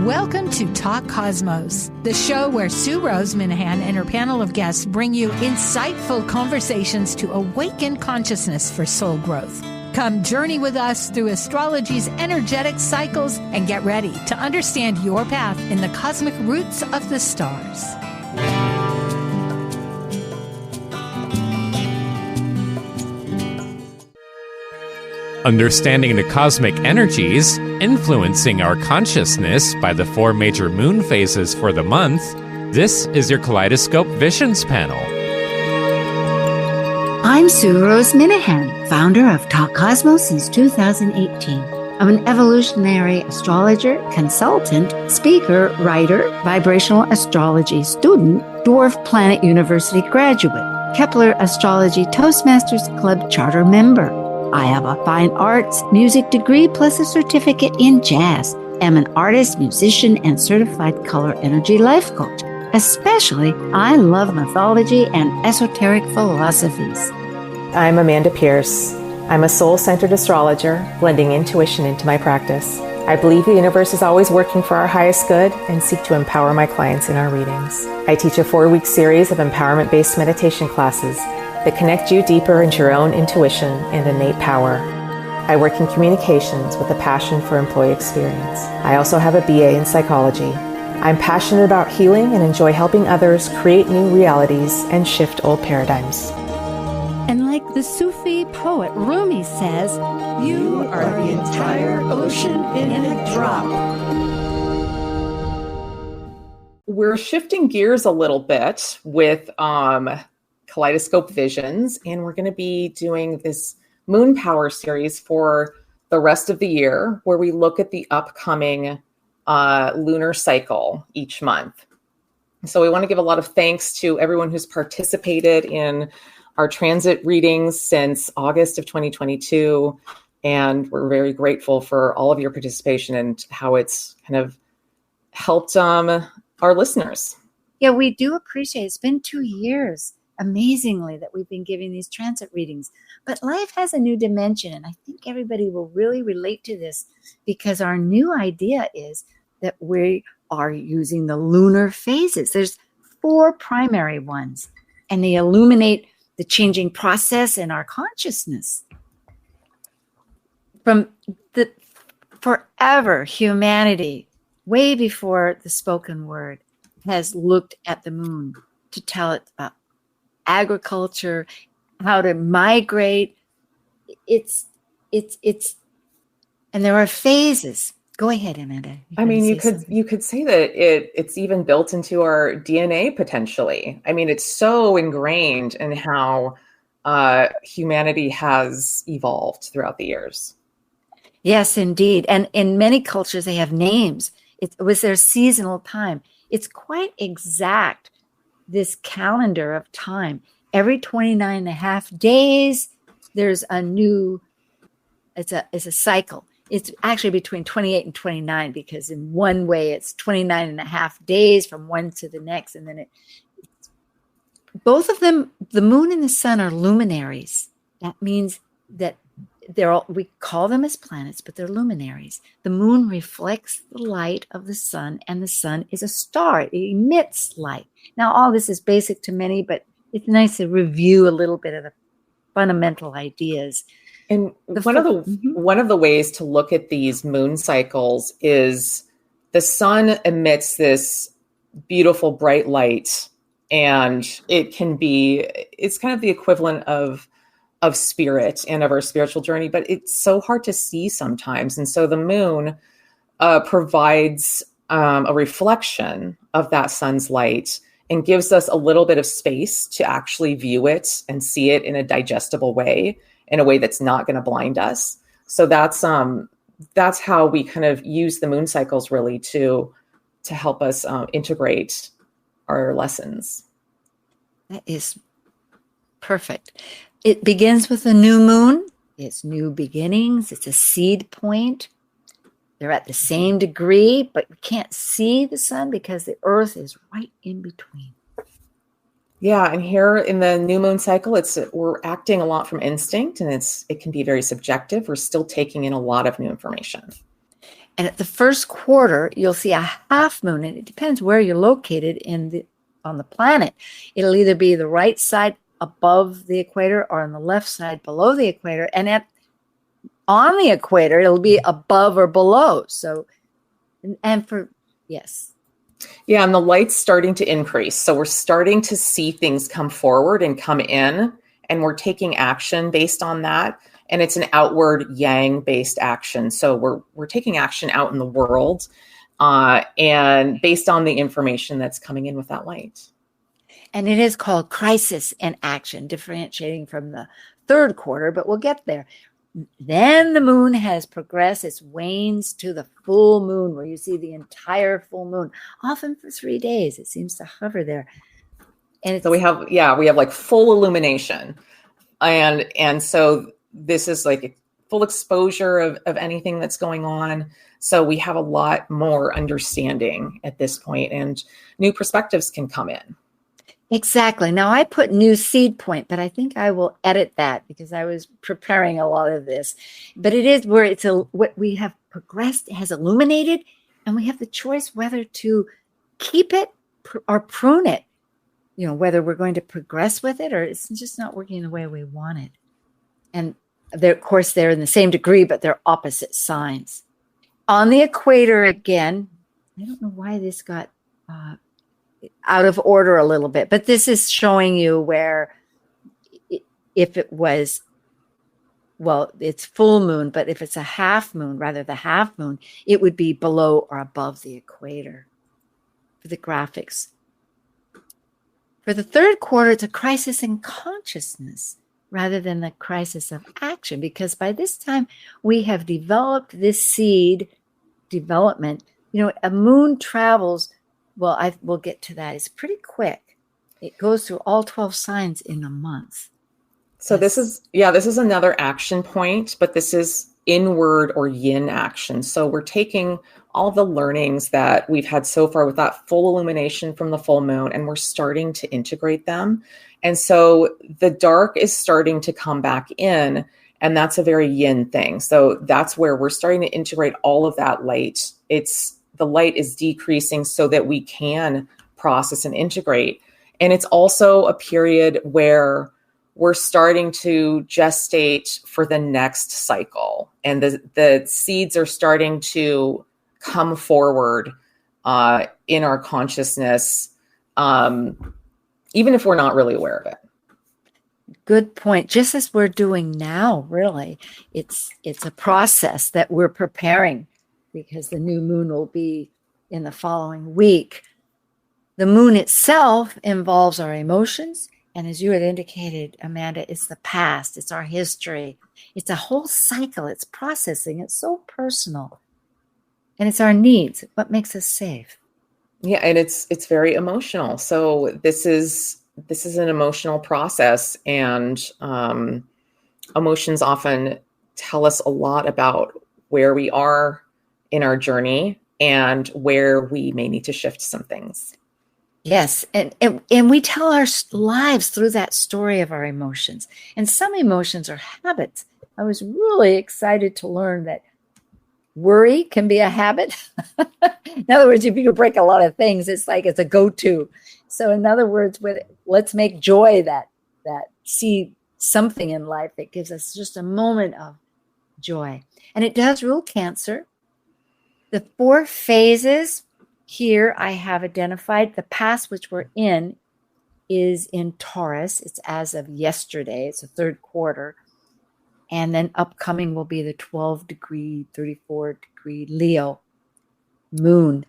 Welcome to Talk Cosmos, the show where Sue Minahan and her panel of guests bring you insightful conversations to awaken consciousness for soul growth. Come journey with us through astrology's energetic cycles and get ready to understand your path in the cosmic roots of the stars. Understanding the cosmic energies influencing our consciousness by the 4 major moon phases for the month, this is your Kaleidoscope Visions Panel. I'm Sue Minahan, founder of Talk Cosmos since 2018. I'm an evolutionary astrologer, consultant, speaker, writer, vibrational astrology student, Dwarf Planet University graduate, Kepler Astrology Toastmasters Club charter member. I have a fine arts music degree plus a certificate in jazz. I'm an artist, musician, and certified color energy life coach. Especially, I love mythology and esoteric philosophies. I'm Amanda Pierce. I'm a soul-centered astrologer, blending intuition into my practice. I believe the universe is always working for our highest good and seek to empower my clients in our readings. I teach a 4-week series of empowerment-based meditation classes that connect you deeper into your own intuition and innate power. I work in communications with a passion for employee experience. I also have a BA in psychology. I'm passionate about healing and enjoy helping others create new realities and shift old paradigms. And like the Sufi poet Rumi says, you are the entire ocean in a drop. We're shifting gears a little bit with Kaleidoscope Visions, and we're going to be doing this Moon Power series for the rest of the year, where we look at the upcoming lunar cycle each month. So we want to give a lot of thanks to everyone who's participated in our transit readings since August of 2022, and we're very grateful for all of your participation and how it's kind of helped our listeners. Yeah, we do appreciate it. It's been 2 years. Amazingly, that we've been giving these transit readings. But life has a new dimension, and I think everybody will really relate to this because our new idea is that we are using the lunar phases. There's 4 primary ones, and they illuminate the changing process in our consciousness. From the forever, humanity, way before the spoken word, has looked at the moon to tell it about agriculture, how to migrate. It's and there are phases. Go ahead, Amanda. You could say that it's even built into our DNA potentially. I mean, it's so ingrained in how humanity has evolved throughout the years. Yes, indeed. And in many cultures, they have names. It was their seasonal time. It's quite exact. This calendar of time, every 29 and a half days, there's a new, it's a cycle. It's actually between 28 and 29 because in one way it's 29 and a half days from one to the next. And then both of them, the moon and the sun are luminaries. That means that we call them as planets, but they're luminaries. The moon reflects the light of the sun, and the sun is a star. It emits light. Now, all this is basic to many, but it's nice to review a little bit of the fundamental ideas. And one of the ways to look at these moon cycles is the sun emits this beautiful bright light, and it's kind of the equivalent of spirit and of our spiritual journey, but it's so hard to see sometimes. And so the moon provides a reflection of that sun's light and gives us a little bit of space to actually view it and see it in a digestible way, in a way that's not going to blind us. So that's how we kind of use the moon cycles really to help us integrate our lessons. That is perfect. It begins with a new moon. It's new beginnings. It's a seed point. They're at the same degree, but we can't see the sun because the earth is right in between. Yeah, and here in the new moon cycle, we're acting a lot from instinct, and it can be very subjective. We're still taking in a lot of new information. And at the first quarter, you'll see a half moon, and it depends where you're located on the planet. It'll either be the right side above the equator or on the left side below the equator. And on the equator, it'll be above or below. So, yes. Yeah, and the light's starting to increase. So we're starting to see things come forward and come in, and we're taking action based on that. And it's an outward yang-based action. So we're taking action out in the world, and based on the information that's coming in with that light. And it is called crisis and action, differentiating from the third quarter, but we'll get there. Then the moon has progressed, it wanes to the full moon, where you see the entire full moon, often for 3 days. It seems to hover there. And so we have like full illumination. And so this is like a full exposure of anything that's going on. So we have a lot more understanding at this point, and new perspectives can come in. Exactly. Now I put new seed point, but I think I will edit that because I was preparing a lot of this. But it is where what we have progressed, it has illuminated, and we have the choice whether to keep it or prune it. You know, whether we're going to progress with it or it's just not working the way we want it. And of course, they're in the same degree, but they're opposite signs. On the equator again, I don't know why this got out of order a little bit, but this is showing you where if it was, well, it's full moon, but if it's a half moon, rather the half moon, it would be below or above the equator for the graphics. For the third quarter, it's a crisis in consciousness rather than the crisis of action, because by this time we have developed this seed development. You know, a moon travels, well, we'll get to that. It's pretty quick. It goes through all 12 signs in a month. So this is another action point, but this is inward or yin action. So we're taking all the learnings that we've had so far with that full illumination from the full moon, and we're starting to integrate them. And so the dark is starting to come back in, and that's a very yin thing. So that's where we're starting to integrate all of that light. The light is decreasing so that we can process and integrate. And it's also a period where we're starting to gestate for the next cycle. And the seeds are starting to come forward in our consciousness, even if we're not really aware of it. Good point. Just as we're doing now, really, it's a process that we're preparing because the new moon will be in the following week. The moon itself involves our emotions. And as you had indicated, Amanda, it's the past, it's our history. It's a whole cycle. It's processing. It's so personal. And it's our needs. What makes us safe? Yeah, and it's very emotional. So this is an emotional process, and emotions often tell us a lot about where we are in our journey and where we may need to shift some things. Yes, and we tell our lives through that story of our emotions. And some emotions are habits. I was really excited to learn that worry can be a habit. In other words, if you could break a lot of things, it's like it's a go-to. So in other words, let's make joy that see something in life that gives us just a moment of joy. And it does rule Cancer. The 4 phases here I have identified. The past, which we're in, is in Taurus. It's as of yesterday. It's the third quarter. And then upcoming will be the 12-degree, 34-degree Leo moon.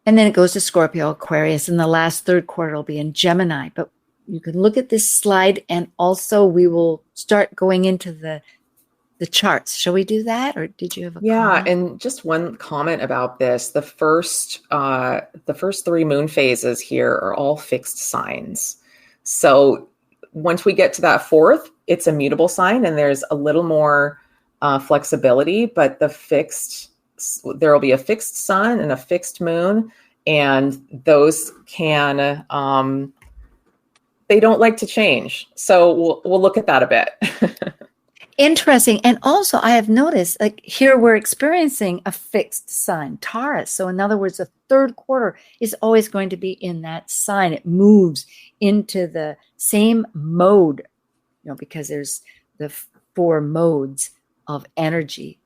And then it goes to Scorpio, Aquarius, and the last third quarter will be in Gemini. But you can look at this slide, and also we will start going into the charts. Shall we do that, or did you have a comment? And just one comment about this: the first 3 moon phases here are all fixed signs. So once we get to that 4th, it's a mutable sign, and there's a little more flexibility. But there will be a fixed sun and a fixed moon, and those can they don't like to change. So we'll look at that a bit. Interesting. And also, I have noticed, like here we're experiencing a fixed sign, Taurus. So in other words, the third quarter is always going to be in that sign. It moves into the same mode, because there's the four modes of energy,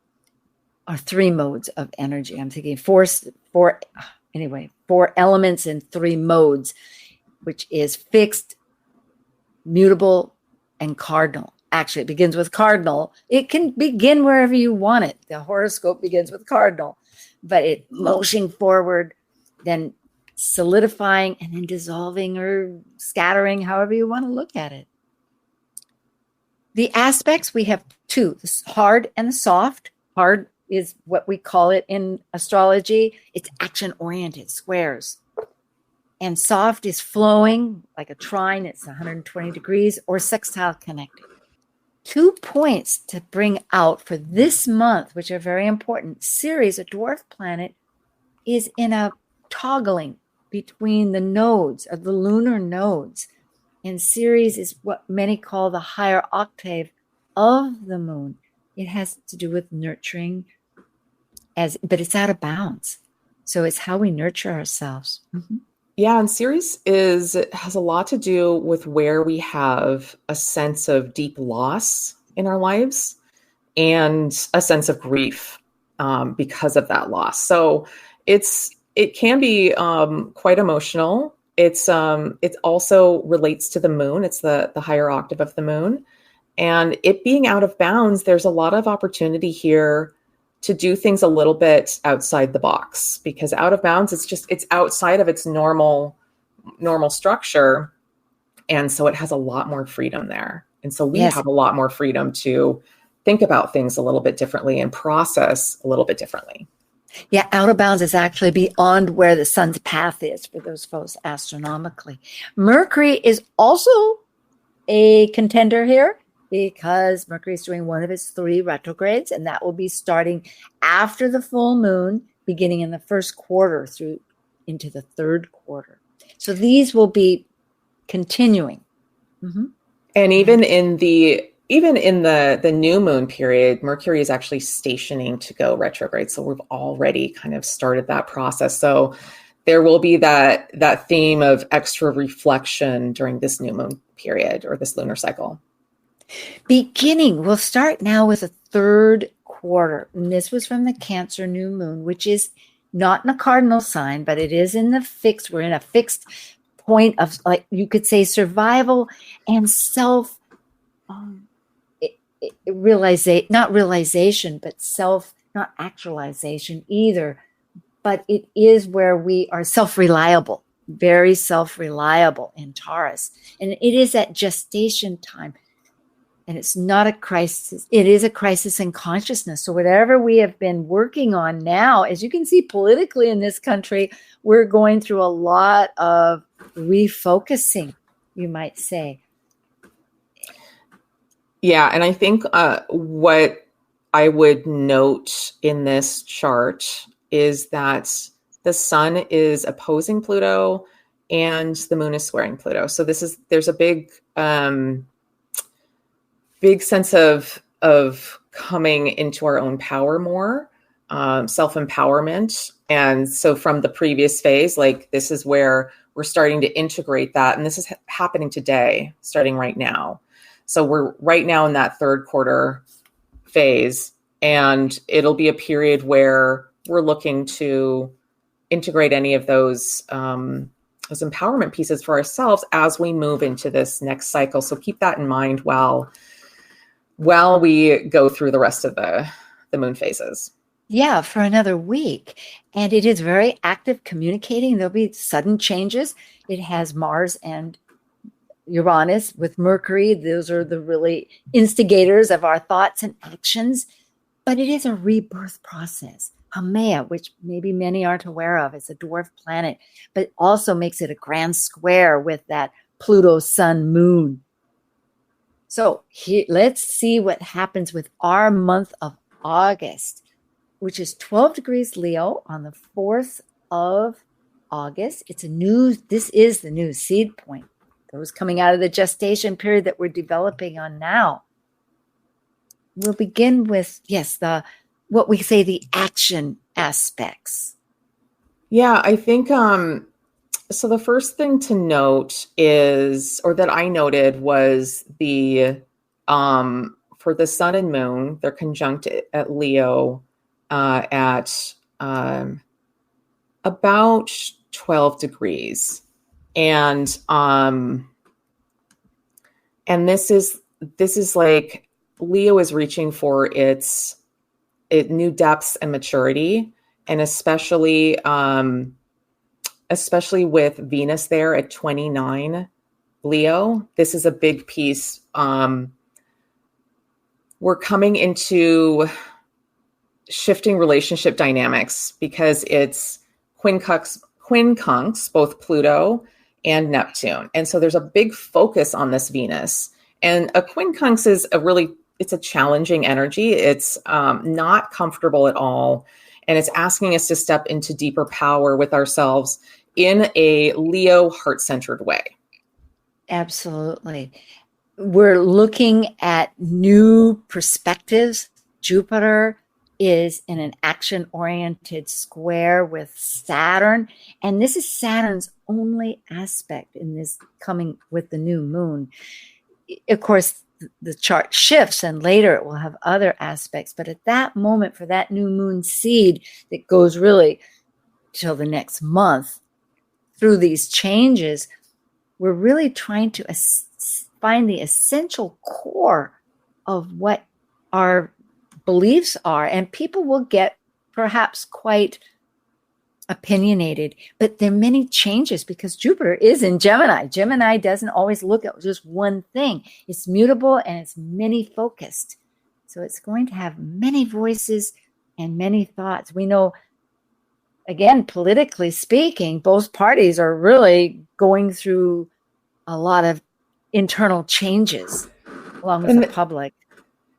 or three modes of energy. I'm thinking four elements and three modes, which is fixed, mutable, and cardinal. Actually, it begins with cardinal. It can begin wherever you want it. The horoscope begins with cardinal, but it motioning forward, then solidifying, and then dissolving or scattering, however you want to look at it. The aspects, we have two, the hard and the soft. Hard is what we call it in astrology. It's action-oriented, squares. And soft is flowing, like a trine, it's 120 degrees, or sextile connected. 2 points to bring out for this month, which are very important. Ceres, a dwarf planet, is in a toggling between the nodes of the lunar nodes. And Ceres is what many call the higher octave of the moon. It has to do with nurturing, but it's out of bounds. So it's how we nurture ourselves. Mm-hmm. Yeah, and Ceres has a lot to do with where we have a sense of deep loss in our lives and a sense of grief because of that loss. So it can be quite emotional. It also relates to the moon. It's the higher octave of the moon, and it being out of bounds. There's a lot of opportunity here to do things a little bit outside the box, because out of bounds, it's outside of its normal structure. And so it has a lot more freedom there. And so we have a lot more freedom to think about things a little bit differently and process a little bit differently. Yeah, out of bounds is actually beyond where the sun's path is for those folks astronomically. Mercury is also a contender here, because Mercury is doing one of its 3 retrogrades, and that will be starting after the full moon, beginning in the first quarter through into the third quarter. So these will be continuing. Mm-hmm. And even in the new moon period, Mercury is actually stationing to go retrograde. So we've already kind of started that process. So there will be that theme of extra reflection during this new moon period, or this lunar cycle. We'll start now with a third quarter. And this was from the Cancer new moon, which is not in a cardinal sign, but it is in the fixed. We're in a fixed point of, like you could say, survival and self not actualization either, but it is where we are self-reliable, very self-reliable in Taurus. And it is at gestation time. And it's not a crisis. It is a crisis in consciousness. So whatever we have been working on now, as you can see politically in this country, we're going through a lot of refocusing, you might say. Yeah. And I think what I would note in this chart is that the sun is opposing Pluto and the moon is squaring Pluto. So there's a big sense of coming into our own power more, self-empowerment. And so from the previous phase, like this is where we're starting to integrate that. And this is happening today, starting right now. So we're right now in that third quarter phase, and it'll be a period where we're looking to integrate any of those empowerment pieces for ourselves as we move into this next cycle. So keep that in mind while we go through the rest of the moon phases. Yeah, for another week. And it is very active communicating. There'll be sudden changes. It has Mars and Uranus with Mercury. Those are the really instigators of our thoughts and actions. But it is a rebirth process. Haumea, which maybe many aren't aware of, it's a dwarf planet, but also makes it a grand square with that Pluto, Sun, Moon. So let's see what happens with our month of August, which is 12 degrees Leo on the 4th of August. This is the new seed point. Those coming out of the gestation period that we're developing on now. we'll begin with, yes, what we say the action aspects. Yeah, I think so the first thing to note is, or that I noted, was the for the sun and moon, they're conjunct at Leo at about 12 degrees. And this is like Leo is reaching for its new depths and maturity, and especially with Venus there at 29 Leo. This is a big piece. We're coming into shifting relationship dynamics because it's quincunx, both Pluto and Neptune. And so there's a big focus on this Venus. And a quincunx is it's a challenging energy. It's not comfortable at all. And it's asking us to step into deeper power with ourselves in a Leo heart-centered way. Absolutely. We're looking at new perspectives. Jupiter is in an action-oriented square with Saturn. And this is Saturn's only aspect in this coming with the new moon. Of course, the chart shifts and later it will have other aspects. But at that moment, for that new moon seed that goes really till the next month, through these changes, we're really trying to find the essential core of what our beliefs are. And people will get perhaps quite opinionated, but there are many changes because Jupiter is in Gemini. Gemini doesn't always look at just one thing. It's mutable and it's many focused. So it's going to have many voices and many thoughts. We know, again, politically speaking, both parties are really going through a lot of internal changes along with the public.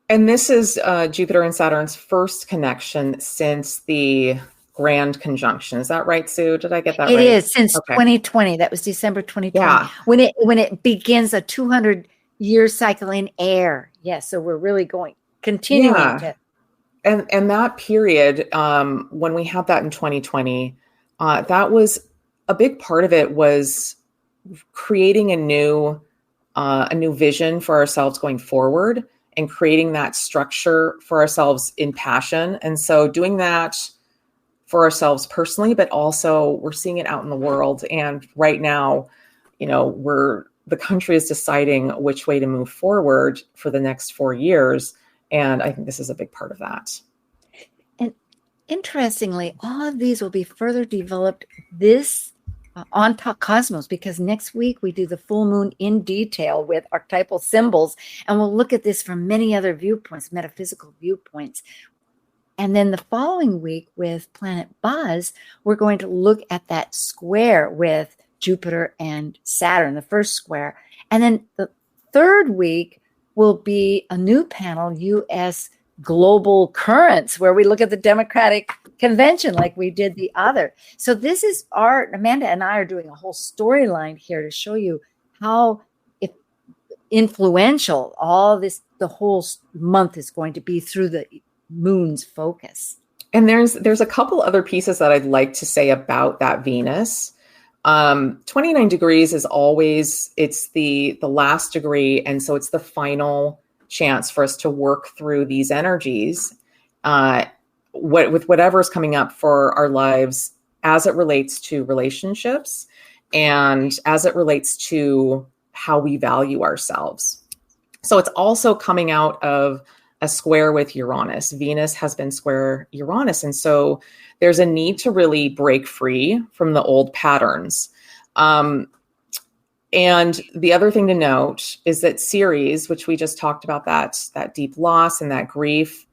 And this is Jupiter and Saturn's first connection since the grand conjunction. Is that right, Sue? Did I get that right? It is since 2020. That was December 2020. Yeah. When it begins a 200-year cycle in air. Yes, so we're really continuing to. And that period, when we had that in 2020, that was a big part of it was creating a new vision for ourselves going forward and creating that structure for ourselves in passion. And so doing that for ourselves personally, but also we're seeing it out in the world. And right now, the country is deciding which way to move forward for the next 4 years. And I think this is a big part of that. And interestingly, all of these will be further developed on Talk Cosmos, because next week we do the full moon in detail with archetypal symbols, and we'll look at this from many other viewpoints, metaphysical viewpoints. And then the following week with Planet Buzz, we're going to look at that square with Jupiter and Saturn, the first square. And then the third week will be a new panel, U.S. Global Currents, where we look at the Democratic Convention like we did the other. So this is Amanda and I are doing a whole storyline here to show you how influential the whole month is going to be through the moon's focus. And there's a couple other pieces that I'd like to say about that Venus. 29 degrees is always, it's the last degree. And so it's the final chance for us to work through these energies with whatever is coming up for our lives as it relates to relationships and as it relates to how we value ourselves. So it's also coming out of a square with Uranus. Venus has been square Uranus. And so there's a need to really break free from the old patterns. And the other thing to note is that Ceres, which we just talked about, that deep loss and that grief,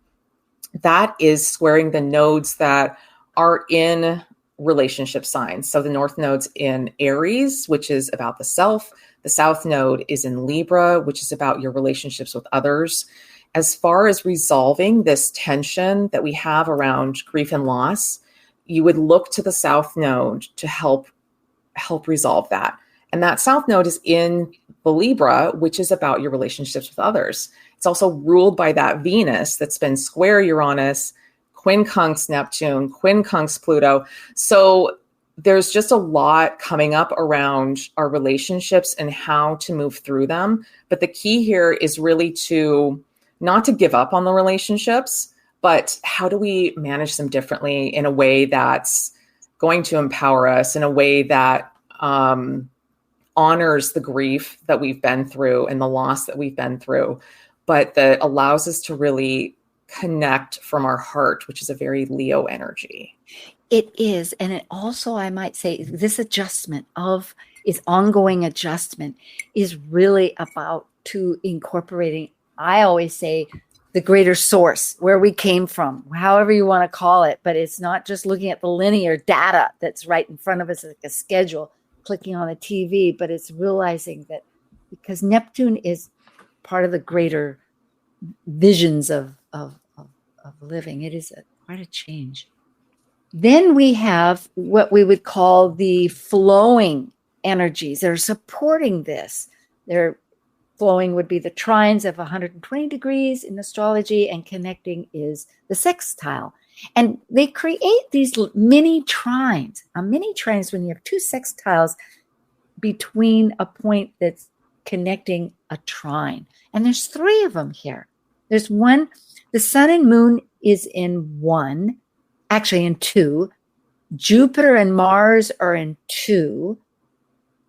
that is squaring the nodes that are in relationship signs. So the North node's in Aries, which is about the self. The South node is in Libra, which is about your relationships with others. As far as resolving this tension that we have around grief and loss, you would look to the South node to help resolve that. And that South Node is in the Libra, which is about your relationships with others. It's also ruled by that Venus that's been square Uranus, quincunx Neptune, quincunx Pluto. So there's just a lot coming up around our relationships and how to move through them. But the key here is really to not to give up on the relationships, but how do we manage them differently in a way that's going to empower us, in a way that honors the grief that we've been through and the loss that we've been through, but that allows us to really connect from our heart, which is a very Leo energy. It is. And it also, I might say, this adjustment of its ongoing adjustment is really about to incorporating, I always say, the greater source, where we came from, however you want to call it. But it's not just looking at the linear data that's right in front of us like a schedule, clicking on a TV, but it's realizing that because Neptune is part of the greater visions of living, it is quite a change. Then we have what we would call the flowing energies that are supporting this. They're flowing would be the trines of 120 degrees in astrology, and connecting is the sextile. And they create these mini trines. A mini trine is when you have two sextiles between a point that's connecting a trine. And there's three of them here. There's one, the sun and moon is in one, actually in two. Jupiter and Mars are in two.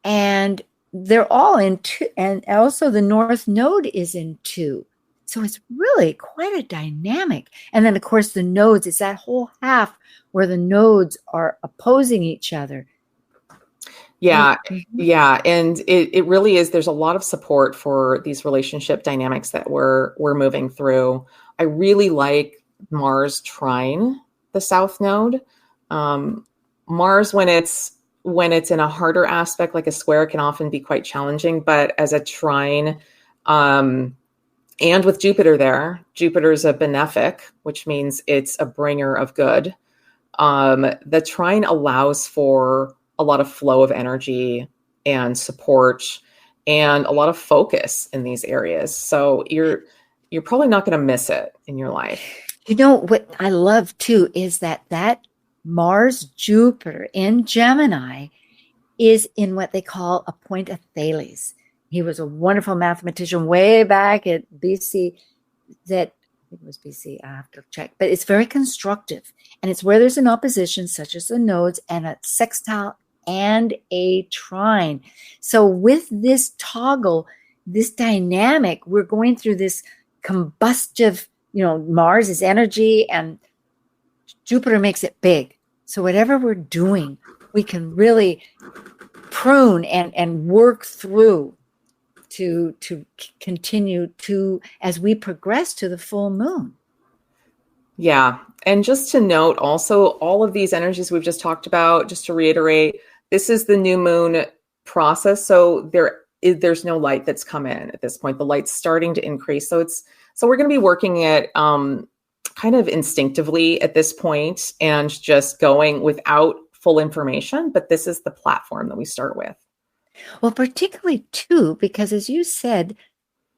And they're all in two. And also the North Node is in two. So it's really quite a dynamic. And then, of course, the nodes, it's that whole half where the nodes are opposing each other. Yeah. Yeah. And it really is. There's a lot of support for these relationship dynamics that we're moving through. I really like Mars trine the South Node. Mars, when it's in a harder aspect, like a square, can often be quite challenging, but as a trine, and with Jupiter there, Jupiter's a benefic, which means it's a bringer of good. The trine allows for a lot of flow of energy and support and a lot of focus in these areas. So you're probably not going to miss it in your life. You know, what I love too is that Mars Jupiter in Gemini is in what they call a point of Thales. He was a wonderful mathematician way back at BC. It was BC, I have to check, but it's very constructive. And it's where there's an opposition, such as the nodes, and a sextile and a trine. So with this toggle, this dynamic, we're going through this combustive, Mars is energy and Jupiter makes it big. So whatever we're doing, we can really prune and work through to continue to, as we progress to the full moon. Yeah. And just to note also, all of these energies we've just talked about, just to reiterate, this is the new moon process. So there's no light that's come in at this point. The light's starting to increase. So we're going to be working it kind of instinctively at this point and just going without full information. But this is the platform that we start with. Well, particularly too, because as you said,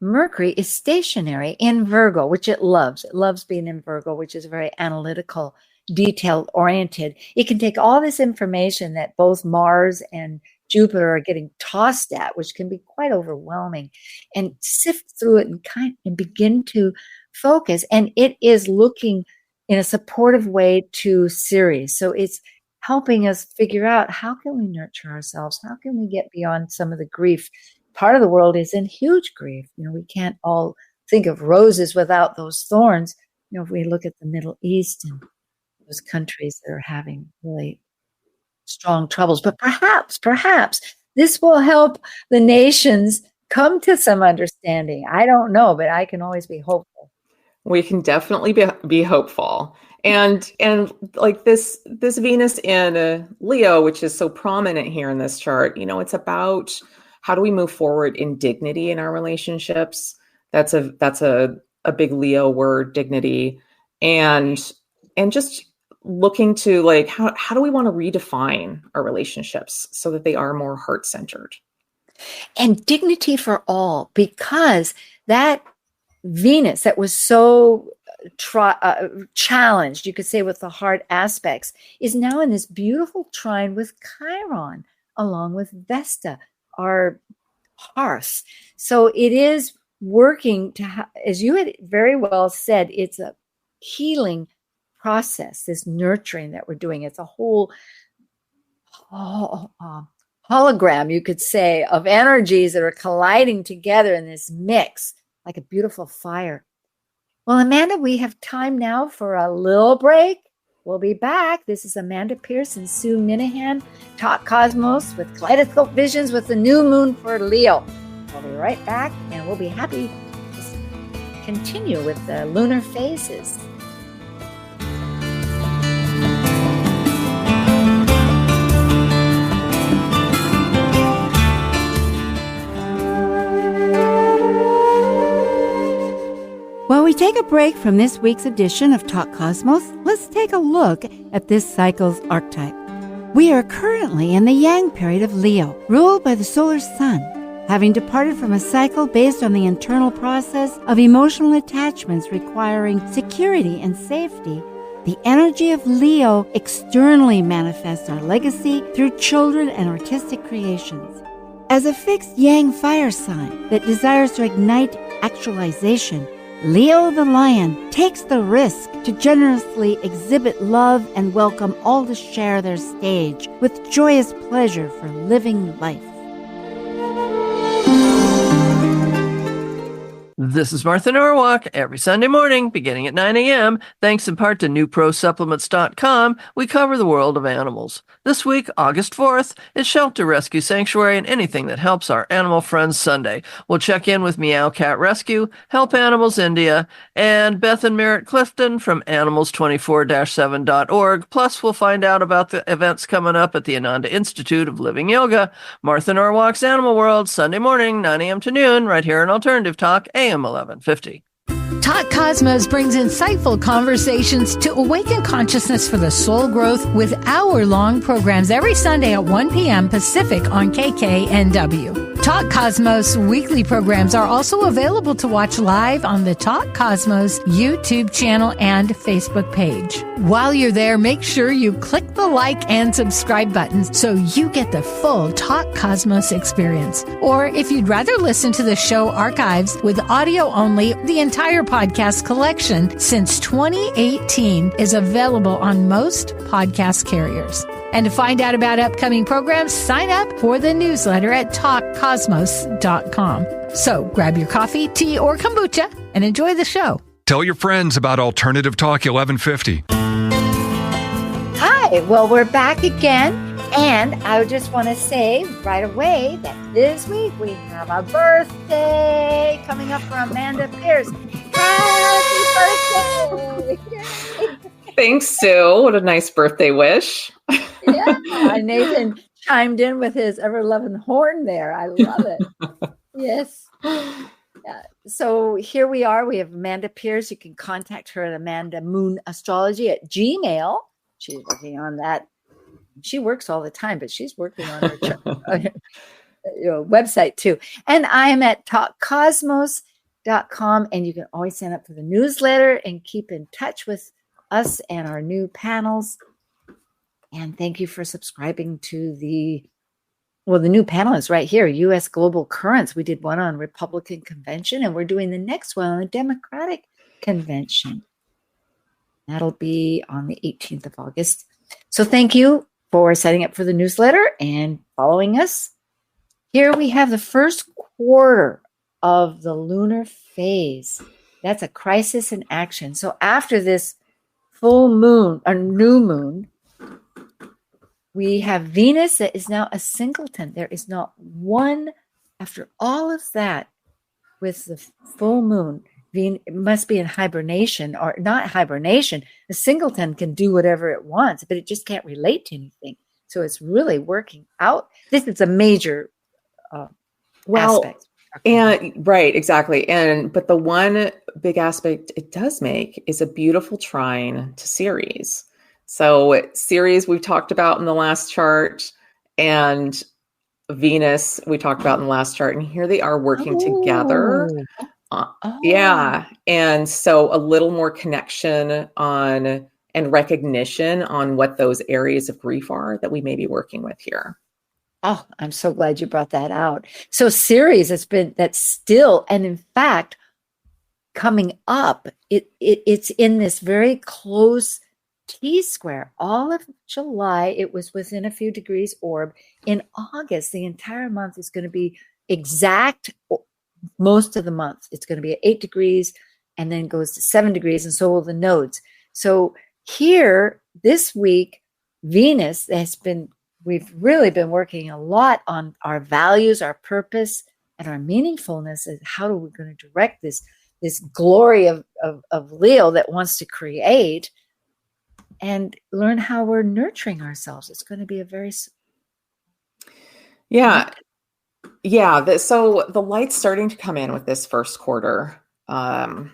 Mercury is stationary in Virgo, which it loves. It loves being in Virgo, which is very analytical, detail oriented. It can take all this information that both Mars and Jupiter are getting tossed at, which can be quite overwhelming, and sift through it and begin to focus. And it is looking in a supportive way to Ceres. So it's helping us figure out, how can we nurture ourselves? How can we get beyond some of the grief? Part of the world is in huge grief. We can't all think of roses without those thorns. If we look at the Middle East and those countries that are having really strong troubles, but perhaps this will help the nations come to some understanding. I don't know, but I can always be hopeful. We can definitely be hopeful. And like this Venus in Leo, which is so prominent here in this chart, it's about how do we move forward in dignity in our relationships. That's a big Leo word, dignity, and just looking to like how do we want to redefine our relationships so that they are more heart-centered. And dignity for all, because that Venus that was so challenged, you could say, with the hard aspects, is now in this beautiful trine with Chiron, along with Vesta, our hearth. So it is working to, as you had very well said, it's a healing process, this nurturing that we're doing. It's a whole hologram, you could say, of energies that are colliding together in this mix, like a beautiful fire. Well, Amanda, we have time now for a little break. We'll be back. This is Amanda Pierce and Sue Minahan, Talk Cosmos with Kaleidoscope Visions with the new moon for Leo. We'll be right back, and we'll be happy to continue with the lunar phases. While we take a break from this week's edition of Talk Cosmos, let's take a look at this cycle's archetype. We are currently in the Yang period of Leo, ruled by the solar sun. Having departed from a cycle based on the internal process of emotional attachments requiring security and safety, the energy of Leo externally manifests our legacy through children and artistic creations. As a fixed Yang fire sign that desires to ignite actualization, Leo the lion takes the risk to generously exhibit love and welcome all to share their stage with joyous pleasure for living life. This is Martha Norwalk. Every Sunday morning, beginning at 9 a.m., thanks in part to NewProSupplements.com, we cover the world of animals. This week, August 4th, is Shelter Rescue Sanctuary and anything that helps our animal friends Sunday. We'll check in with Meow.Cat Rescue, Help Animals India, and Beth and Merritt Clifton from animals24-7.org. Plus, we'll find out about the events coming up at the Ananda Institute of Living Yoga. Martha Norwalk's Animal World, Sunday morning, 9 a.m. to noon, right here on Alternative Talk, AM 1150. Talk Cosmos brings insightful conversations to awaken consciousness for the soul growth with hour-long programs every Sunday at 1 p.m. Pacific on KKNW. Talk Cosmos weekly programs are also available to watch live on the Talk Cosmos YouTube channel and Facebook page. While you're there, make sure you click the like and subscribe buttons so you get the full Talk Cosmos experience. Or if you'd rather listen to the show archives with audio only, the entire podcast collection since 2018 is available on most podcast carriers. And to find out about upcoming programs, sign up for the newsletter at talkcosmos.com. So grab your coffee, tea, or kombucha and enjoy the show. Tell your friends about Alternative Talk 1150. Hi, well, we're back again. And I just want to say right away that this week we have a birthday coming up for Amanda Pierce. Happy birthday! Thanks, Sue. What a nice birthday wish. Yeah, and Nathan chimed in with his ever-loving horn there. I love it. Yes. Yeah. So here we are. We have Amanda Pierce. You can contact her at Amanda Moon Astrology at Gmail. She's working on that. She works all the time, but she's working on her website too. And I am at talkcosmos.com, and you can always sign up for the newsletter and keep in touch with us and our new panels. And thank you for subscribing to the new panel is right here, U.S. Global Currents. We did one on Republican Convention, and we're doing the next one on the Democratic Convention. That'll be on the 18th of August. So thank you for signing up for the newsletter and following us. Here we have the first quarter of the lunar phase. That's a crisis in action. So after this full moon, a new moon, we have Venus that is now a singleton. There is not one, after all of that, with the full moon, it must be in hibernation, or not hibernation. The singleton can do whatever it wants, but it just can't relate to anything. So it's really working out. This is a major aspect. And right, exactly. But the one big aspect it does make is a beautiful trine to Ceres. So Ceres we've talked about in the last chart, and Venus we talked about in the last chart, and here they are working together. Yeah. And so a little more connection on and recognition on what those areas of grief are that we may be working with here. Oh, I'm so glad you brought that out. So Ceres that's still, and in fact, coming up, it's in this very close T-square. All of July, it was within a few degrees orb. In August, the entire month is going to be exact. Most of the month, it's going to be at 8 degrees and then goes to 7 degrees, and so will the nodes. So here, this week, Venus we've really been working a lot on our values, our purpose, and our meaningfulness. And how are we going to direct this glory of Leo that wants to create and learn how we're nurturing ourselves? It's going to be a very... Yeah. Yeah. So the light's starting to come in with this first quarter moon,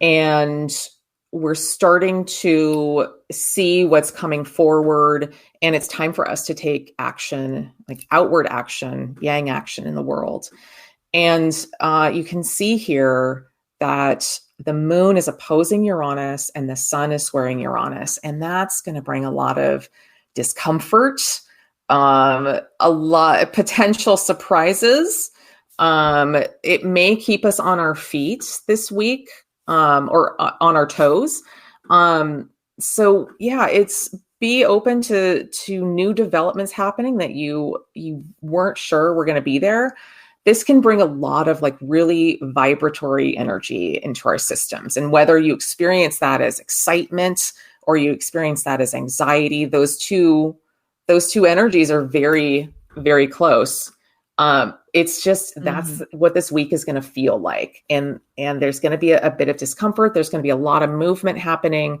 and we're starting to see what's coming forward, and it's time for us to take action, like outward action, yang action in the world. And you can see here that the moon is opposing Uranus and the sun is squaring Uranus, and that's going to bring a lot of discomfort, a lot of potential surprises. It may keep us on our feet this week, or on our toes. So yeah, it's be open to new developments happening that you weren't sure were going to be there. This can bring a lot of like really vibratory energy into our systems. And whether you experience that as excitement or you experience that as anxiety, those two energies are very, very close. It's just, that's what this week is going to feel like. And there's going to be a bit of discomfort. There's going to be a lot of movement happening.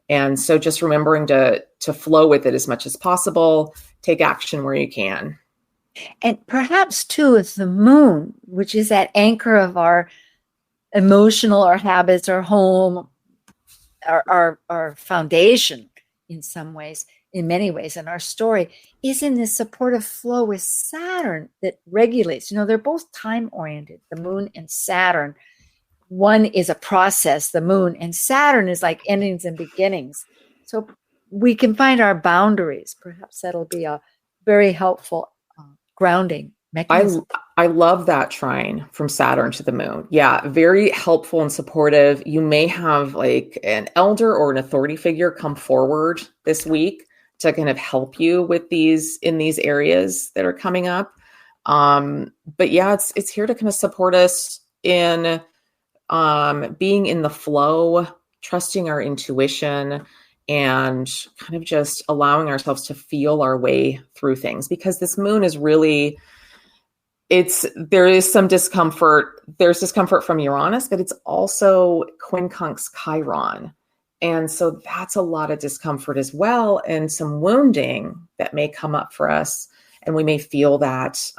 And so just remembering to flow with it as much as possible, take action where you can. And perhaps too, it's the moon, which is that anchor of our emotional, our habits, our home, our foundation in some ways, in many ways. And our story is in this supportive flow with Saturn that regulates. They're both time oriented, the moon and Saturn. One is a process, the moon, and Saturn is like endings and beginnings. So we can find our boundaries. Perhaps that'll be a very helpful grounding mechanism. I love that trine from Saturn to the moon. Yeah, very helpful and supportive. You may have like an elder or an authority figure come forward this week to kind of help you with in these areas that are coming up. But yeah, it's here to kind of support us in being in the flow, trusting our intuition, and kind of just allowing ourselves to feel our way through things, because this moon is really, there is some discomfort. There's discomfort from Uranus, but it's also quincunx Chiron. And so that's a lot of discomfort as well, and some wounding that may come up for us. And we may feel that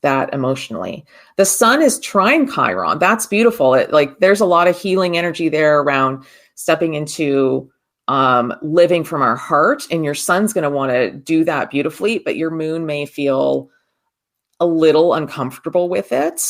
emotionally. The sun is trine Chiron. That's beautiful. There's a lot of healing energy there around stepping into living from our heart, and your sun's going to want to do that beautifully, but your moon may feel a little uncomfortable with it.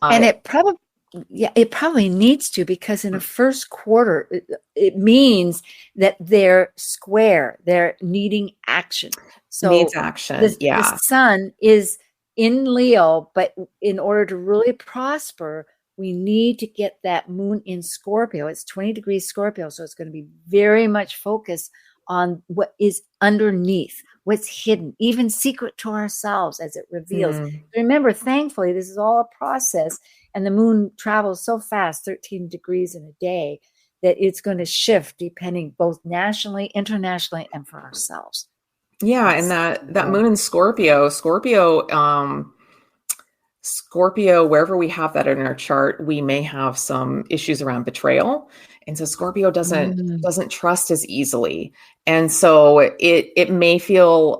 And it probably needs to, because in a first quarter, it means that they're square, they're needing action. So needs action. The sun is in Leo, but in order to really prosper, we need to get that moon in Scorpio. It's 20 degrees Scorpio, so it's going to be very much focused on what is underneath, what's hidden, even secret to ourselves as it reveals. Remember, thankfully, this is all a process, and the moon travels so fast, 13 degrees in a day, that it's going to shift depending both nationally, internationally, and for ourselves. Yeah, and that moon in Scorpio, wherever we have that in our chart, we may have some issues around betrayal. And so Scorpio doesn't trust as easily. And so it may feel,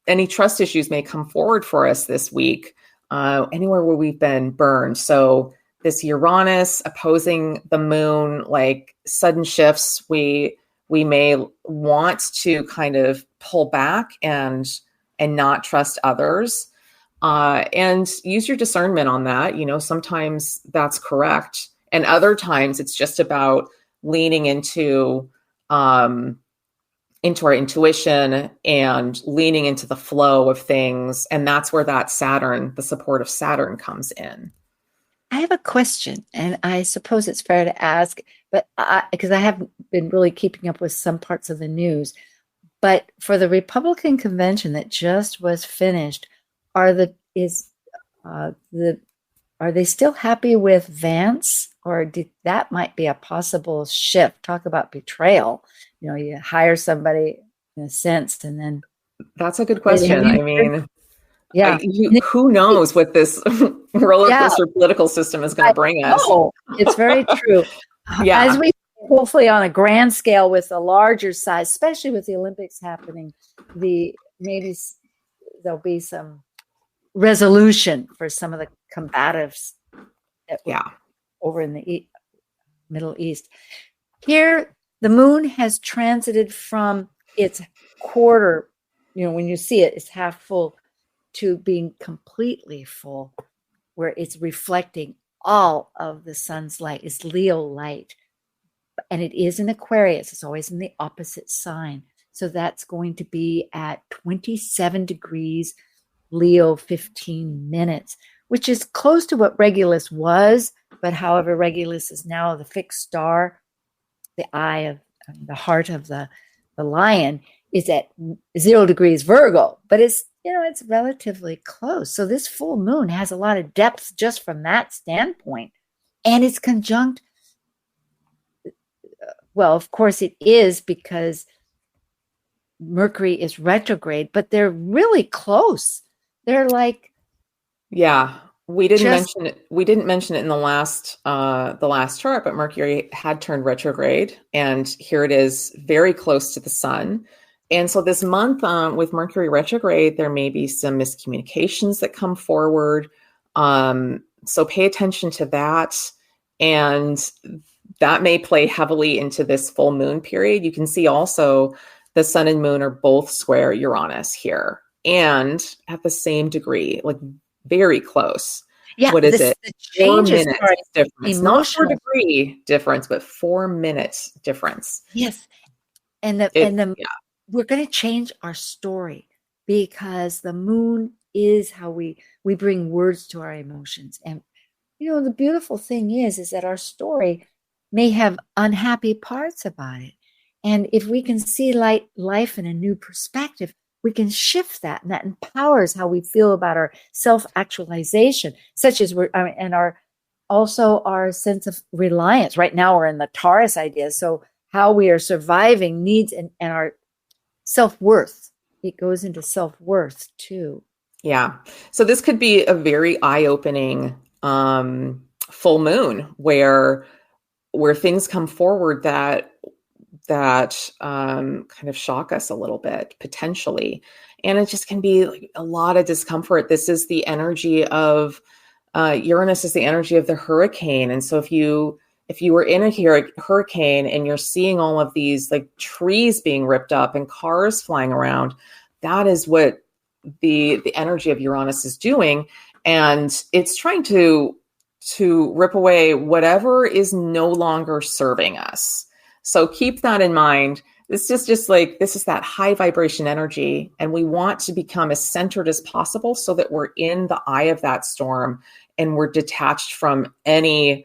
any trust issues may come forward for us this week, anywhere where we've been burned. So this Uranus opposing the moon, like sudden shifts, we may want to kind of pull back and not trust others, and use your discernment on that. Sometimes that's correct, and other times it's just about leaning into our intuition and leaning into the flow of things. And that's where that Saturn, the support of Saturn, comes in. I have a question, and I suppose it's fair to ask, but because I haven't been really keeping up with some parts of the news, but for the Republican convention that just was finished, are they still happy with Vance, or that might be a possible shift? Talk about betrayal. You hire somebody in a sense, and then that's a good question. I mean, yeah, who knows what this roller coaster political system is going to bring us? It's very true. Yeah, as we hopefully on a grand scale with a larger size, especially with the Olympics happening, maybe there'll be some resolution for some of the combatives over in the Middle East. Here, the moon has transited from its quarter, when you see it, it's half full, to being completely full, where it's reflecting all of the sun's light. It's Leo light. And it is in Aquarius. It's always in the opposite sign. So that's going to be at 27 degrees, Leo, 15 minutes, which is close to what Regulus was. But however, Regulus is now the fixed star. The the heart of the lion is at 0 degrees Virgo, but it's relatively close. So this full moon has a lot of depth just from that standpoint. And it's conjunct. Well, of course it is, because Mercury is retrograde, but they're really close. They're like, we didn't mention it. We didn't mention it in the last chart, but Mercury had turned retrograde, and here it is, very close to the sun. And so this month, with Mercury retrograde, there may be some miscommunications that come forward. So pay attention to that, and that may play heavily into this full moon period. You can see also the sun and moon are both square Uranus here, and at the same degree, like very close. Yeah, what is it? 4 minutes difference, not 4 degree difference, but 4 minutes difference. Yes, we're going to change our story, because the moon is how we bring words to our emotions. And the beautiful thing is that our story may have unhappy parts about it, and if we can see life in a new perspective, we can shift that, and that empowers how we feel about our self-actualization, such as our sense of reliance. Right now we're in the Taurus idea, so how we are surviving needs and our self-worth. It goes into self-worth too. Yeah. So this could be a very eye-opening full moon where things come forward that kind of shock us a little bit, potentially. And it just can be like a lot of discomfort. This is the energy of Uranus is the energy of the hurricane. And so if you were in a hurricane and you're seeing all of these like trees being ripped up and cars flying around, that is what the energy of Uranus is doing. And it's trying to rip away whatever is no longer serving us. So keep that in mind. This is just like, this is that high vibration energy. And we want to become as centered as possible so that we're in the eye of that storm and we're detached from any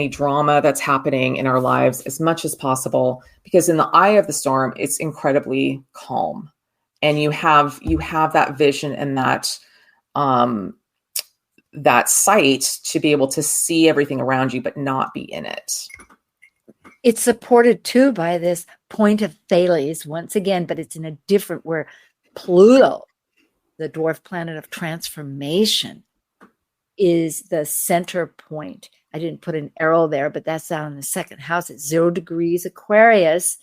drama that's happening in our lives as much as possible, because in the eye of the storm, it's incredibly calm. And you have that vision and that sight to be able to see everything around you, but not be in it. It's supported too by this point of Thales once again, but it's in a different, where Pluto, the dwarf planet of transformation, is the center point. I didn't put an arrow there, but that's down in the second house at 0 degrees Aquarius,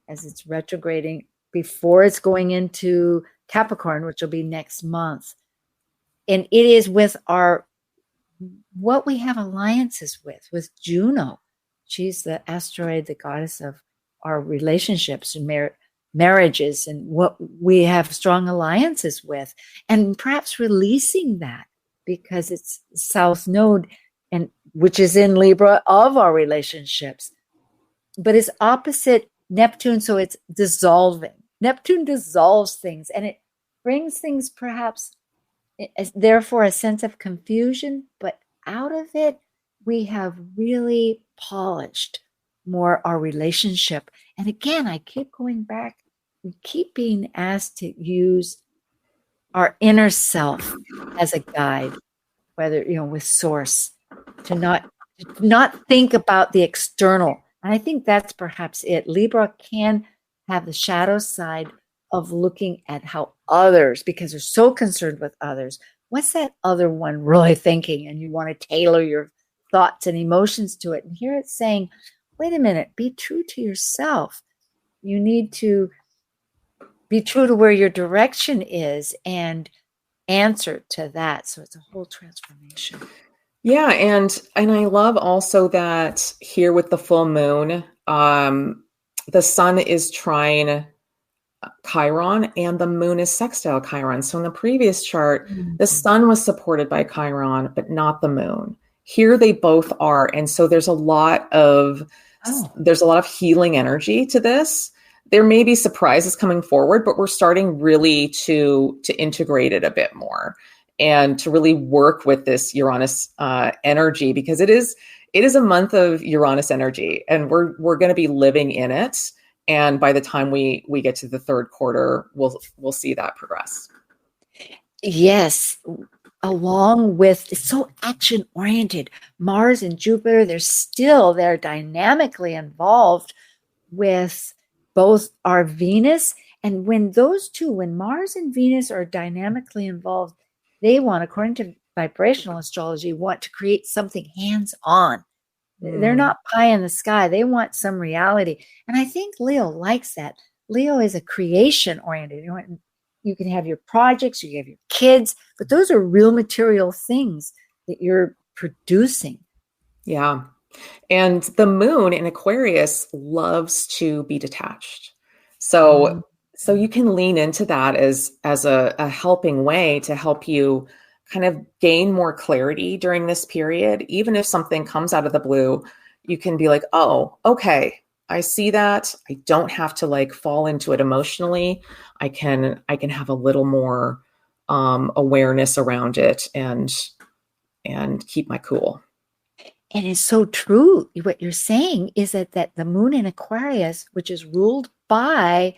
as it's retrograding before it's going into Capricorn, which will be next month. And it is with what we have alliances with Juno. She's the asteroid, the goddess of our relationships and marriages and what we have strong alliances with, and perhaps releasing that because it's South Node, and which is in Libra of our relationships, but it's opposite Neptune, so it's dissolving. Neptune dissolves things, and it brings things perhaps, therefore, a sense of confusion, but out of it, we have really polished more our relationship. And again, I keep going back. We keep being asked to use our inner self as a guide, whether, with source, to not think about the external. And I think that's perhaps it. Libra can have the shadow side of looking at how others, because they're so concerned with others, what's that other one really thinking? And you want to tailor your thoughts and emotions to it. And here it's saying, wait a minute, be true to yourself. You need to be true to where your direction is and answer to that. So it's a whole transformation. Yeah. And I love also that here with the full moon, the sun is trine Chiron and the moon is sextile Chiron. So in the previous chart, the sun was supported by Chiron, but not the moon. Here they both are. And so there's a lot of healing energy to this. There may be surprises coming forward, but we're starting really to integrate it a bit more and to really work with this Uranus energy, because it is a month of Uranus energy, and we're going to be living in it. And by the time we get to the third quarter, we'll see that progress. Yes. Along with, it's so action oriented. Mars and Jupiter, they're dynamically involved with both our Venus. And when Mars and Venus are dynamically involved, they want, according to vibrational astrology, want to create something hands-on. They're not pie in the sky. They want some reality. And I think Leo likes that. Leo is a creation oriented. You can have your projects, you have your kids, but those are real material things that you're producing. Yeah. And the moon in Aquarius loves to be detached. So you can lean into that as a helping way to help you kind of gain more clarity during this period. Even if something comes out of the blue, you can be like, oh, okay, I see that. I don't have to fall into it emotionally. I can have a little more awareness around it and keep my cool. And it's so true. What you're saying is that the moon in Aquarius, which is ruled by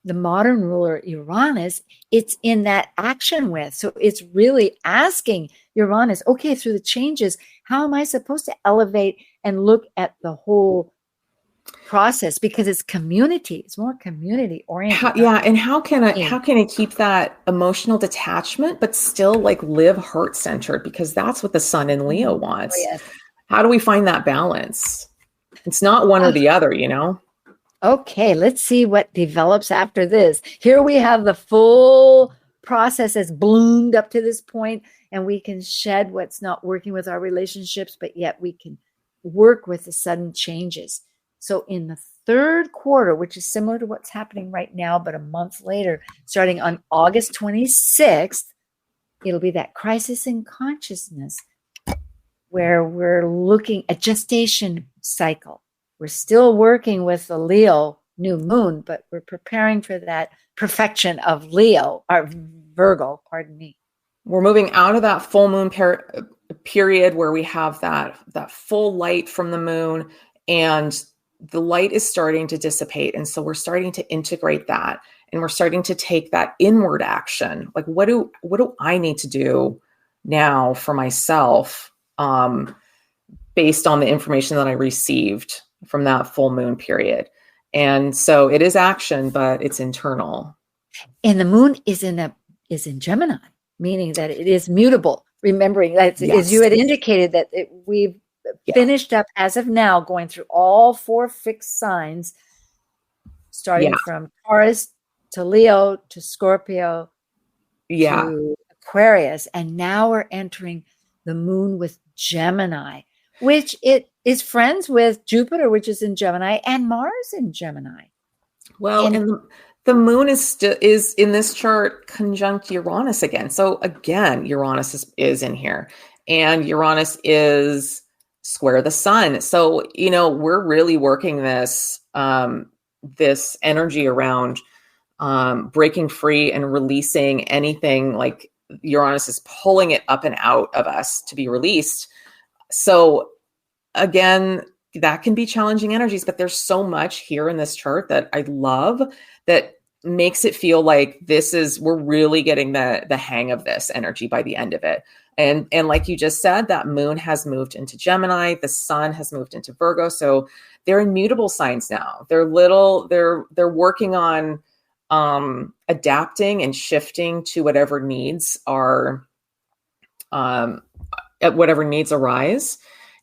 the modern ruler Uranus, it's in that action with. So it's really asking Uranus, okay, through the changes, how am I supposed to elevate and look at the whole process? Because it's community. It's more community oriented. And how can I keep that emotional detachment, but still live heart centered? Because that's what the sun in Leo wants. Oh, yes. How do we find that balance? It's not one or the other, Okay, let's see what develops after this. Here we have the full process has bloomed up to this point, and we can shed what's not working with our relationships, but yet we can work with the sudden changes. So in the third quarter, which is similar to what's happening right now, but a month later, starting on August 26th, it'll be that crisis in consciousness where we're looking at gestation cycle. We're still working with the Leo new moon, but we're preparing for that perfection of Leo, or Virgo, pardon me. We're moving out of that full moon period where we have that full light from the moon, and the light is starting to dissipate. And so we're starting to integrate that, and we're starting to take that inward action. What do I need to do now for myself, based on the information that I received from that full moon period? And so it is action, but it's internal. And the moon is in Gemini, meaning that it is mutable. Remembering that, as you had indicated, that we've finished up as of now, going through all 4 fixed signs, starting from Taurus to Leo to Scorpio to Aquarius. And now we're entering the moon with Gemini, which it is friends with Jupiter, which is in Gemini, and Mars in Gemini. Well, and the moon is in this chart conjunct Uranus again. So again, Uranus is in here, and Uranus is square the sun. So, we're really working this this energy around breaking free and releasing anything. Like Uranus is pulling it up and out of us to be released. So again, that can be challenging energies, but there's so much here in this chart that I love that makes it feel like we're really getting the hang of this energy by the end of it. And like you just said, that moon has moved into Gemini, the sun has moved into Virgo. So they're immutable signs now. They're working on adapting and shifting to whatever needs arise.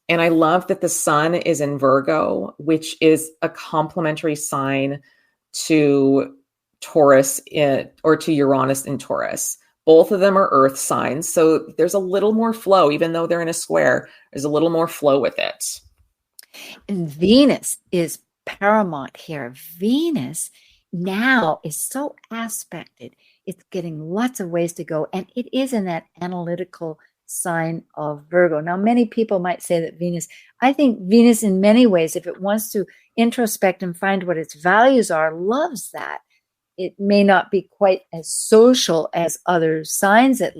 And I love that the sun is in Virgo, which is a complementary sign to Taurus or to Uranus in Taurus. Both of them are earth signs. So there's a little more flow, even though they're in a square, there's a little more flow with it. And Venus is paramount here. Venus now is so aspected. It's getting lots of ways to go. And it is in that analytical sign of Virgo. Now, many people might say that I think Venus in many ways, if it wants to introspect and find what its values are, loves that. It may not be quite as social as other signs that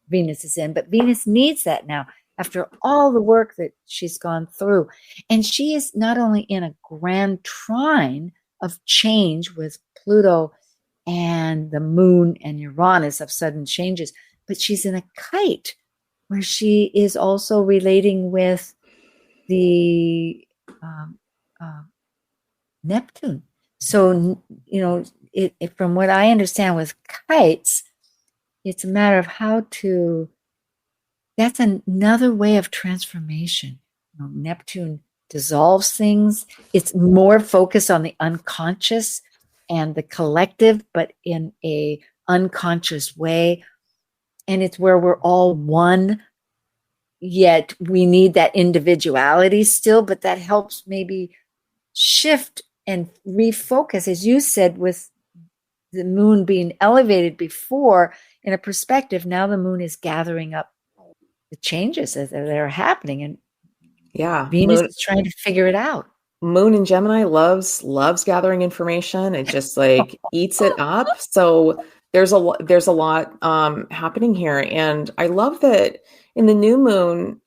Venus is in, but Venus needs that now after all the work that she's gone through. And she is not only in a grand trine of change with Pluto and the moon and Uranus of sudden changes, but she's in a kite where she is also relating with the Neptune. So, from what I understand with kites, it's a matter of that's another way of transformation. Neptune dissolves things. It's more focused on the unconscious and the collective, but in a unconscious way. And it's where we're all one, yet we need that individuality still, but that helps maybe shift and refocus, as you said, with the moon being elevated before in a perspective. Now the moon is gathering up the changes that are happening, and Venus is trying to figure it out. Moon in Gemini loves gathering information. It just like eats it up. So there's a lot happening here, and I love that in the new moon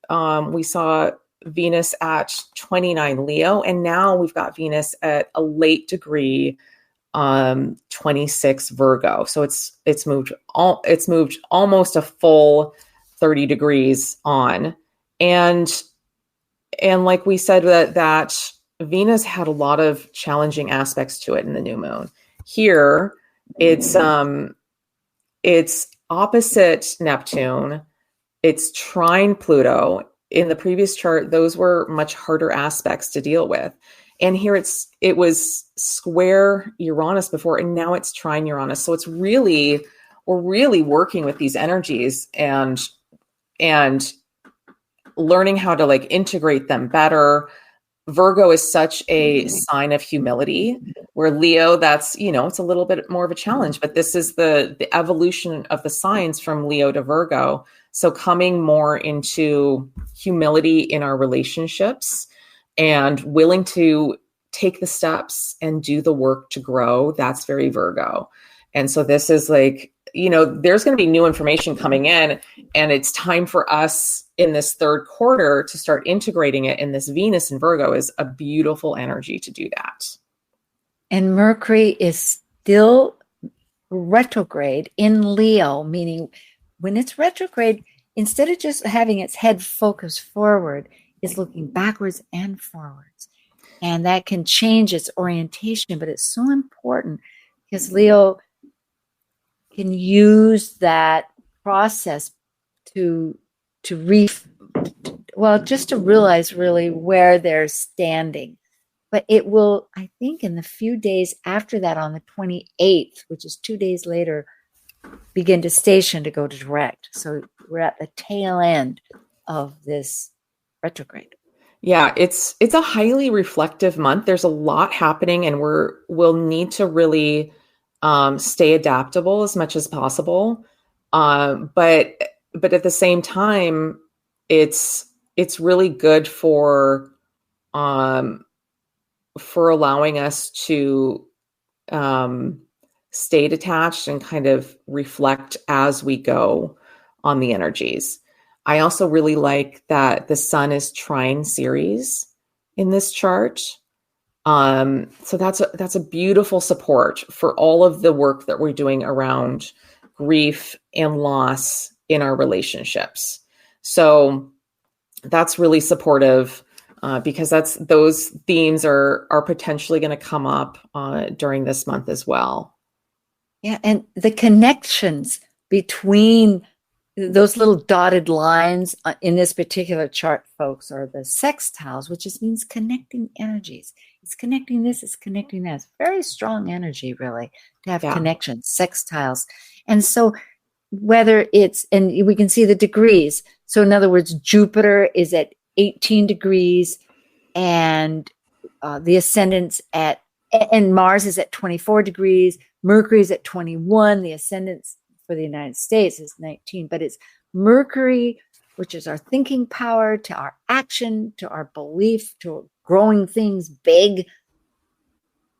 we saw Venus at 29 Leo, and now we've got Venus at a late degree 26 Virgo. So it's moved almost a full 30 degrees on, and like we said, that Venus had a lot of challenging aspects to it in the new moon. Here it's opposite Neptune. It's trine Pluto. In the previous chart, those were much harder aspects to deal with. And here it was square Uranus before, and now it's trine Uranus. So we're really working with these energies and learning how to like integrate them better. Virgo is such a sign of humility, where Leo, that's, it's a little bit more of a challenge, but this is the evolution of the signs from Leo to Virgo. So coming more into humility in our relationships and willing to take the steps and do the work to grow, that's very Virgo. And so this is like, there's going to be new information coming in, and it's time for us in this third quarter to start integrating it. And this Venus in Virgo is a beautiful energy to do that. And Mercury is still retrograde in Leo, meaning when it's retrograde, instead of just having its head focused forward, it's looking backwards and forwards. And that can change its orientation, but it's so important because Leo can use that process just to realize really where they're standing. But it will, I think, in the few days after that, on the 28th, which is 2 days later, begin to station to go direct. So we're at the tail end of this retrograde. Yeah, it's a highly reflective month. There's a lot happening, and we'll need to really stay adaptable as much as possible. But at the same time, it's really good for allowing us to stay detached and kind of reflect as we go on the energies. I also really like that the sun is trine Ceres in this chart. So that's a beautiful support for all of the work that we're doing around grief and loss in our relationships. So that's really supportive because those themes are potentially going to come up during this month as well. Yeah, and the connections between those little dotted lines in this particular chart, folks, are the sextiles, which just means connecting energies. It's connecting this, it's connecting that. It's very strong energy, really, to have connections, sextiles. And so whether it's, and we can see the degrees. So in other words, Jupiter is at 18 degrees and the ascendants and Mars is at 24 degrees. Mercury is at 21. The ascendants for the United States is 19, but it's Mercury, which is our thinking power, to our action, to our belief, to growing things big.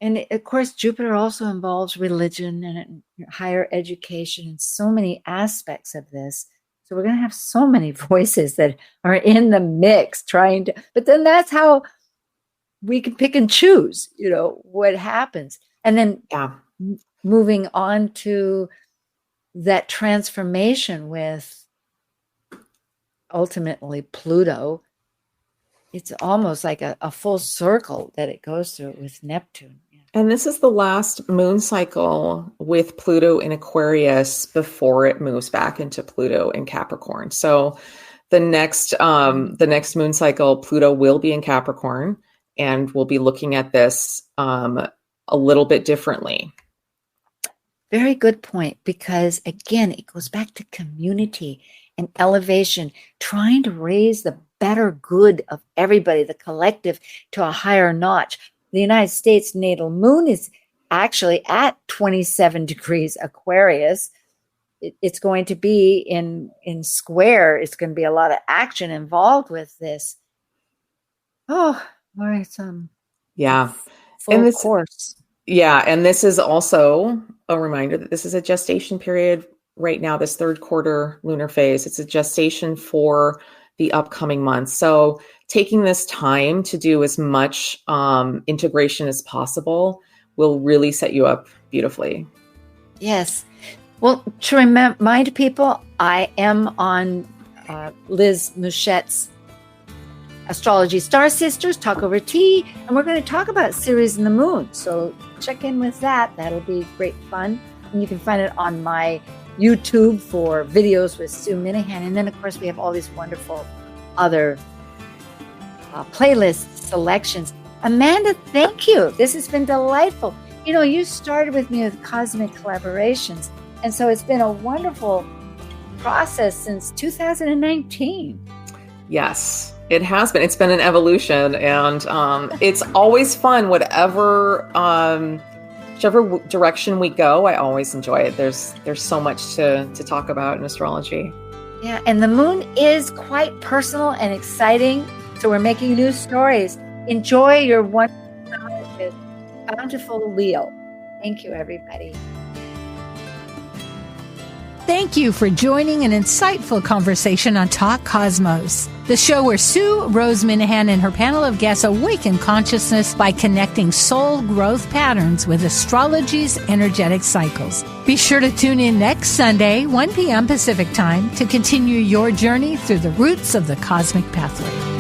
And of course, Jupiter also involves religion and higher education and so many aspects of this. So we're going to have so many voices that are in the mix trying to, but then that's how we can pick and choose, what happens. And then moving on to that transformation with ultimately Pluto, it's almost like a full circle that it goes through with Neptune. And this is the last moon cycle with Pluto in Aquarius before it moves back into Pluto in Capricorn. So the next moon cycle, Pluto will be in Capricorn, and we'll be looking at this a little bit differently. Very good point, because again, it goes back to community and elevation, trying to raise the better good of everybody, the collective, to a higher notch. The United States natal moon is actually at 27 degrees Aquarius. It's going to be in square. It's going to be a lot of action involved with this. Oh, all right. Full course. Yeah. And this is also a reminder that this is a gestation period right now, this third quarter lunar phase. It's a gestation for the upcoming months. So taking this time to do as much integration as possible will really set you up beautifully. Yes. Well, to remind people, I am on Liz Mouchette's Astrology Star Sisters, Talk Over Tea, and we're going to talk about Ceres and the Moon. So check in with that. That'll be great fun. And you can find it on my YouTube for videos with Sue Minahan. And then, of course, we have all these wonderful other playlist selections. Amanda, thank you. This has been delightful. You started with me with Cosmic Collaborations. And so it's been a wonderful process since 2019. Yes, it has been. It's been an evolution, and it's always fun. Whichever direction we go, I always enjoy it. There's so much to talk about in astrology. Yeah, and the moon is quite personal and exciting. So we're making new stories. Enjoy your wonderful time with Bountiful Leo. Thank you, everybody. Thank you for joining an insightful conversation on Talk Cosmos, the show where Sue Rose Minahan and her panel of guests awaken consciousness by connecting soul growth patterns with astrology's energetic cycles. Be sure to tune in next Sunday, 1 p.m. Pacific Time, to continue your journey through the roots of the cosmic pathway.